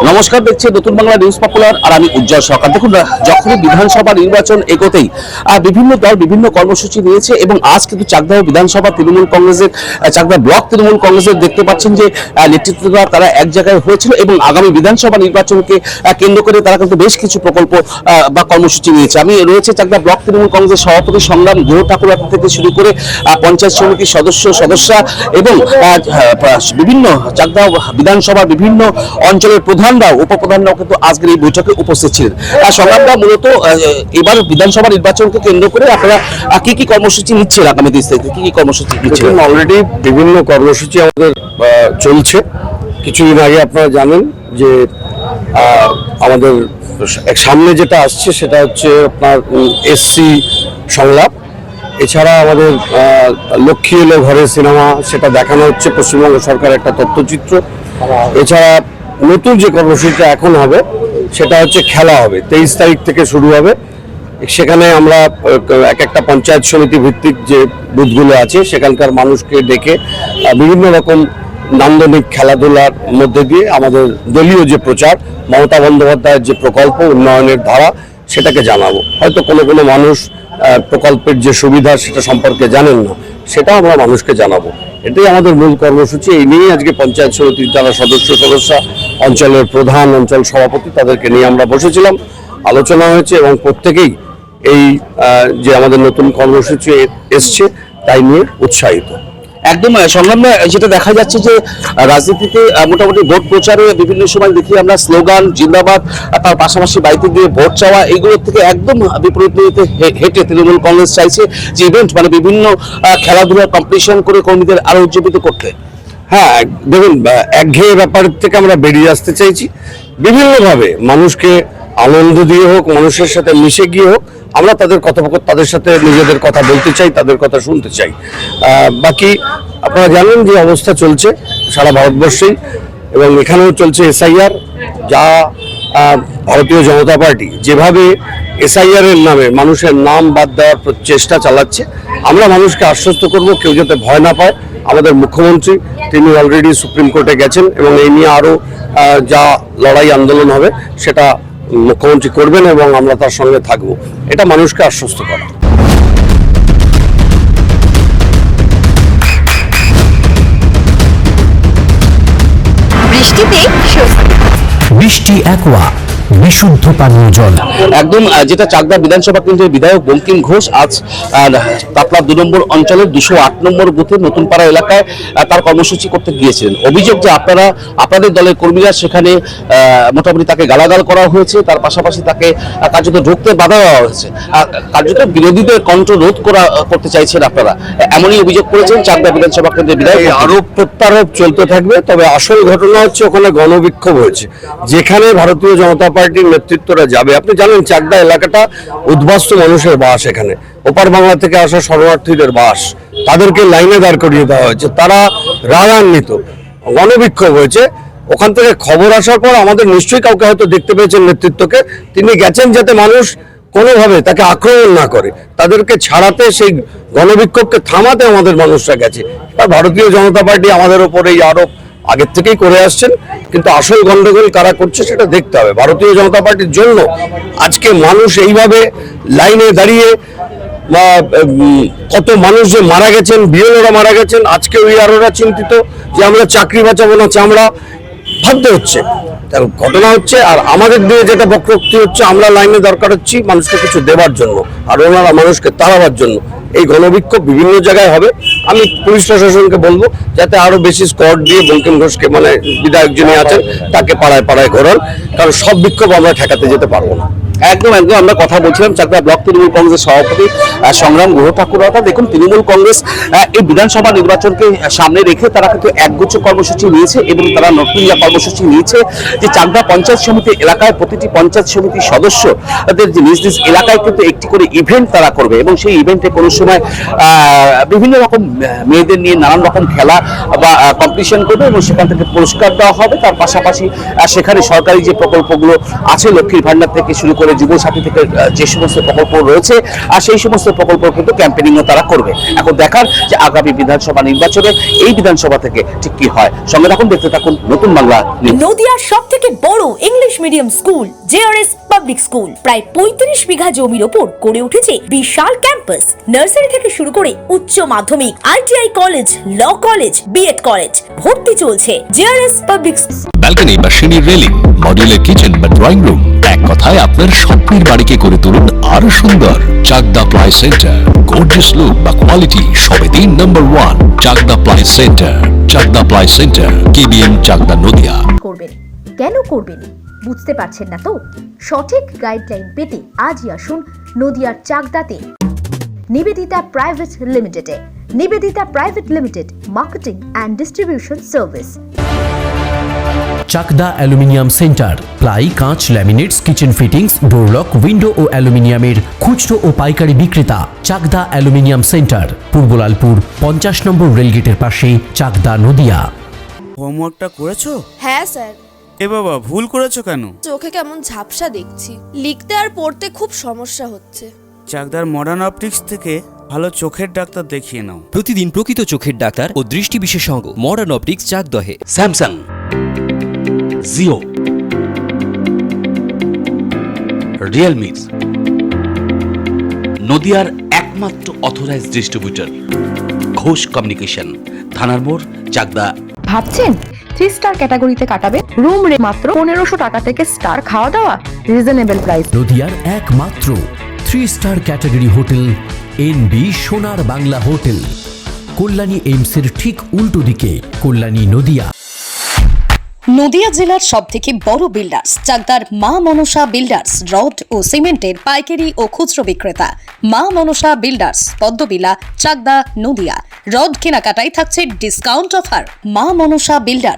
নমস্কার, দেখছি নতুন বাংলা নিউজ পপুলার আর আমি উজ্জ্বল সরকার। দেখুন, যখনই বিধানসভা নির্বাচন এগোতেই বিভিন্ন দল বিভিন্ন কর্মসূচি নিয়েছে এবং আজ কিন্তু চাকদা বিধানসভা তৃণমূল কংগ্রেসের চাকদা ব্লক তৃণমূল কংগ্রেসের দেখতে পাচ্ছেন যে নেতৃত্বরা তারা এক জায়গায় হয়েছিল এবং আগামী বিধানসভা নির্বাচনকে কেন্দ্র করে তারা কিন্তু বেশ কিছু প্রকল্প বা কর্মসূচি নিয়েছে। আমি রয়েছে চাকদা ব্লক তৃণমূল কংগ্রেসের সভাপতি সংগ্রাম গুহ ঠাকুর থেকে শুরু করে পঞ্চায়েত সমিতির সদস্যা এবং বিভিন্ন চাকদা বিধানসভার বিভিন্ন অঞ্চলের প্রধানরাও উপপ্রধানরাও কিন্তু আজকের এই বৈঠকে উপস্থিত ছিলেন। সংগ্রামরা মূলত এবার বিধানসভা নির্বাচনকে কেন্দ্র করে আপনারা কি কি কর্মসূচি নিচ্ছেন? আগামী 30 তারিখে কি কি কর্মসূচি নিচ্ছেন? অলরেডি বিভিন্ন কর্মসূচি আমাদের চলছে। কিছুদিন আগে আপনারা জানেন যে আমাদের সামনে যেটা আসছে সেটা হচ্ছে আপনার এসসি সংলাপ। এছাড়া আমাদের লক্ষ্মী এলো ঘরে সিনেমা, সেটা দেখানো হচ্ছে পশ্চিমবঙ্গ সরকারের একটা তথ্যচিত্র। এছাড়া নতুন যে কর্মসূচিটা এখন হবে সেটা হচ্ছে খেলা হবে, 23 তারিখ থেকে শুরু হবে। সেখানে আমরা এক একটা পঞ্চায়েত সমিতি ভিত্তিক যে বুথগুলো আছে সেখানকার মানুষকে ডেকে বিভিন্ন রকম নান্দনিক খেলাধুলার মধ্যে দিয়ে আমাদের দলীয় যে প্রচার, মমতা বন্দ্যোপাধ্যায়ের যে প্রকল্প উন্নয়নের ধারা, সেটাকে জানাবো। হয়তো কোনো কোনো মানুষ প্রকল্পের যে সুবিধা সেটা সম্পর্কে জানেন না, সেটাও আমরা মানুষকে জানাবো। এটাই আমাদের মূল কর্মসূচি। এই নিয়ে আজকে পঞ্চায়েত সমিতির যারা সদস্যা, অঞ্চলের প্রধান, অঞ্চল সভাপতি, তাদেরকে নিয়ে আমরা বসেছিলাম, আলোচনা হয়েছে এবং প্রত্যেকেই এই যে আমাদের নতুন কর্মসূচি এসছে তাই নিয়ে উৎসাহিত। একদম সংগ্রাম, যেটা দেখা যাচ্ছে যে রাজনীতিতে মোটামুটি ভোট প্রচারে বিভিন্ন সময় দেখি আমরা স্লোগান জিন্দাবাদ, তার পাশাপাশি বাড়িতে গিয়ে ভোট চাওয়া, এইগুলোর থেকে একদম বিপরীত হেঁটে তৃণমূল কংগ্রেস চাইছে যে ইভেন্ট মানে বিভিন্ন খেলাধুলার কম্পিটিশন করে কর্মীদের আরো উজ্জীবিত করতে। হ্যাঁ, দেখুন, একঘেয়ে ব্যাপারের থেকে আমরা বেরিয়ে আসতে চাইছি। বিভিন্নভাবে মানুষকে আনন্দ দিয়ে হোক, মানুষের সাথে মিশে গিয়ে হোক, আমরা তাদের সাথে নিজেদের কথা বলতে চাই, তাদের কথা শুনতে চাই। বাকি আপনারা জানেন যে অবস্থা চলছে সারা ভারতবর্ষেই এবং এখানেও চলছে এসআইআর। যা ভারতীয় জনতা পার্টি যেভাবে এসআইআর এর নামে মানুষের নাম বাদ দেওয়ার চেষ্টা চালাচ্ছে, আমরা মানুষকে আশ্বস্ত করব কেউ যাতে ভয় না পায়। আমাদের মুখ্যমন্ত্রী তিনি অলরেডি সুপ্রিম কোর্টে গেছেন এবং এই নিয়ে আরও যা লড়াই আন্দোলন হবে সেটা মুখ্যমন্ত্রী করবেন এবং আমরা তার সঙ্গে থাকবো। এটা মানুষকে আশ্বস্ত করা। বৃষ্টি অ্যাকোয়া, বিশুদ্ধ পানীয় জল। একদম যেটা চাকদা বিধানসভা কেন্দ্রের বিধায়ক বঙ্কিম ঘোষ আজ তাপলা 2 নম্বর অঞ্চলের 208 নম্বর বুথের নতুন পাড়া এলাকায় তার কর্মসূচি করতে গিয়েছিলেন। অভিযোগ যে আপনাদের দলের কর্মীরা সেখানে মোটামুটি তাকে গালাগাল করা হয়েছে, তার পাশাপাশি তাকে কার্যত ঢুকতে বাধা দেওয়া হয়েছে, কার্যত বিরোধীদের কণ্ঠ রোধ করতে চাইছেন আপনারা, এমনই অভিযোগ করেছেন চাকদা বিধানসভা কেন্দ্রের বিধায়ক। আরোপ প্রত্যারোপ চলতে থাকবে, তবে আসল ঘটনা হচ্ছে ওখানে গণবিক্ষোভ হয়েছে, যেখানে ভারতীয় জনতা পার্টির নেতৃত্বরা যাবে। আপনি জানেন চাকদা এলাকাটা উদ্বাস্তু মানুষের বাস, এখানে ওপার বাংলা থেকে আসা শরণার্থীদের বাস। তাদেরকে লাইনে দাঁড় করিয়ে দেওয়া হয়েছে, তারা রাগান্বিত, গণবিক্ষোভ হয়েছে। ওখান থেকে খবর আসার পর আমাদের নিশ্চয়ই কাউকে হয়তো দেখতে পেয়েছেন নেতৃত্বকে, তিনি গেছেন যাতে মানুষ কোনোভাবে তাকে আক্রমণ না করে, তাদেরকে ছাড়াতে, সেই গণবিক্ষোভকে থামাতে আমাদের মানুষরা গেছে। ভারতীয় জনতা পার্টি আমাদের ওপর এই আরোপ আগের থেকেই করে আসছেন, কিন্তু আসল গন্ডগোল কারা করছে সেটা দেখতে হবে। ভারতীয় জনতা পার্টির জন্য আজকে মানুষ এইভাবে লাইনে দাঁড়িয়ে, কত মানুষ যে মারা গেছেন, বিএলওরা মারা গেছেন, আজকে ওই আরোরা চিন্তিত যে আমরা চাকরি বাঁচাবো না চামড়া ভাবতে হচ্ছে, ঘটনা হচ্ছে। আর আমাদের দিয়ে যেটা বক্রোক্তি হচ্ছে, আমরা লাইনে দরকার হচ্ছি মানুষকে কিছু দেওয়ার জন্য, আর ওনারা মানুষকে তাড়াবার জন্য। এই গণবিক্ষোভ বিভিন্ন জায়গায় হবে। আমি পুলিশ প্রশাসনকে বলবো যাতে আরো বেশি স্কোয়াড দিয়ে বঙ্কিম ঘোষকে, মানে বিধায়ক যিনি আছেন, তাকে পাড়ায় পাড়ায় ঘোরান, কারণ সব বিক্ষোভ আমরা ঠেকাতে যেতে পারবো না। একদম আমরা কথা বলছিলাম চাকদা ব্লক তৃণমূল কংগ্রেসের সভাপতি সংগ্রাম গুহ ঠাকুর। দেখুন, তৃণমূল কংগ্রেস এই বিধানসভা নির্বাচনকে সামনে রেখে তারা কিন্তু একগুচ্ছ কর্মসূচি নিয়েছে এবং তারা নতুন কর্মসূচি নিয়েছে যে চাকদা পঞ্চায়েত সমিতি এলাকায় প্রতিটি পঞ্চায়েত সমিতির সদস্যদের যে নিজ নিজ এলাকায় কিন্তু একটি করে ইভেন্ট তারা করবে এবং সেই ইভেন্টে কোনো সময় বিভিন্ন রকম মেয়েদের নিয়ে নানান রকম খেলা বা কম্পিটিশন করবে এবং সেখান থেকে পুরস্কার দেওয়া হবে। তার পাশাপাশি সেখানে সরকারি যে প্রকল্পগুলো আছে, লক্ষ্মীর ভান্ডার থেকে শুরু করে যুবসাথী থেকে যে সমস্ত প্রকল্প রয়েছে, আর সেই সমস্ত প্রকল্প কিন্তু ক্যাম্পেনিংও তারা করবে। এখন দেখার যে আগামী বিধানসভা নির্বাচনে এই বিধানসভা থেকে ঠিক কি হয়। সঙ্গে থাকুন, দেখতে থাকুন নতুন বাংলা নিউজ। নদিয়ার সব থেকে বড় English medium school JRS public school প্রায় 35 বিঘা জমির ওপর গড়ে উঠেছে বিশাল ক্যাম্পাস। নার্সারি থেকে শুরু করে উচ্চ মাধ্যমিক, ITI college, law college, BEd college ভর্তি চলছে জেআরএস পাবলিক। ব্যালকনি বা সিঁড়ির রেলিং, মডিউলার কিচেন বা ড্রয়িং রুম, এক কথায় আপনার স্বপ্নের বাড়িকে করে তুলুন আরো সুন্দর। Chakdah ply centre, gorgeous look বা কোয়ালিটি সবে 3 number 1 Chakdah ply centre. Chakdah ply centre, KBM, Chakdah, Nadia. করবেন কেন করবেন বুঝতে পারছেন না তো? সঠিক গাইডলাইন পেতে আজই আসুন নদিয়ার চাকদাতে নিবেদিতা প্রাইভেট লিমিটেডে। Nivedita private limited, marketing and distribution service. Chakdah aluminium centre, ply, কাঁচ, laminates, kitchen fittings, door lock, window ও অ্যালুমিনিয়ামের খুচরো ও পাইকারি বিক্রেতা। Chakdah aluminium centre, Purbalalpur 50 number রেলগেটের পাশে, চাকদা, নদিয়া। হোমওয়ার্কটা করেছো? হ্যাঁ স্যার। এ বাবা, ভুল করেছো কেন? চোখে কেমন ঝাপসা দেখছি, লিখতে আর পড়তে খুব সমস্যা হচ্ছে। চাকদার মডার্ন অপটিক্স থেকে ভালো চোখের ডাক্তার দেখিয়ে নাও। প্রতিদিন প্রকৃত চোখের ডাক্তার ও দৃষ্টি বিশেষজ্ঞ মডার্ন অপটিক্স, চাকদহে। স্যামসাং, জিও, রিয়েলমি, নদিয়ার একমাত্র অথরাইজড ডিস্ট্রিবিউটর ঘোষ কমিউনিকেশন, থানার মোড়, চাকদা। ভাবছেন 3 স্টার ক্যাটাগরিতে কাটাবে? রুম রে মাত্র 1500 টাকা থেকে স্টার, খাওয়া দাওয়া রিজনেবল প্রাইস। নদিয়ার একমাত্র 3 স্টার ক্যাটাগরি হোটেল এনবি সোনার বাংলা হোটেল, কল্যাণী এইমসের ঠিক উল্টো দিকে, কল্যাণী, নদিয়া। নদিয়া জেলার সব থেকে বড় বিল্ডার্স চাকদার মা মনসা বিল্ডার্স, রড ও সিমেন্টের পাইকারি ও খুচরো বিক্রেতা। মা মনসা বিল্ডার্স, পদ্মবিলা, চাকদা, নদিয়া। রড কেনাকাটায় থাকছে ডিসকাউন্ট অফার। মা মনসা বিল্ডার্স,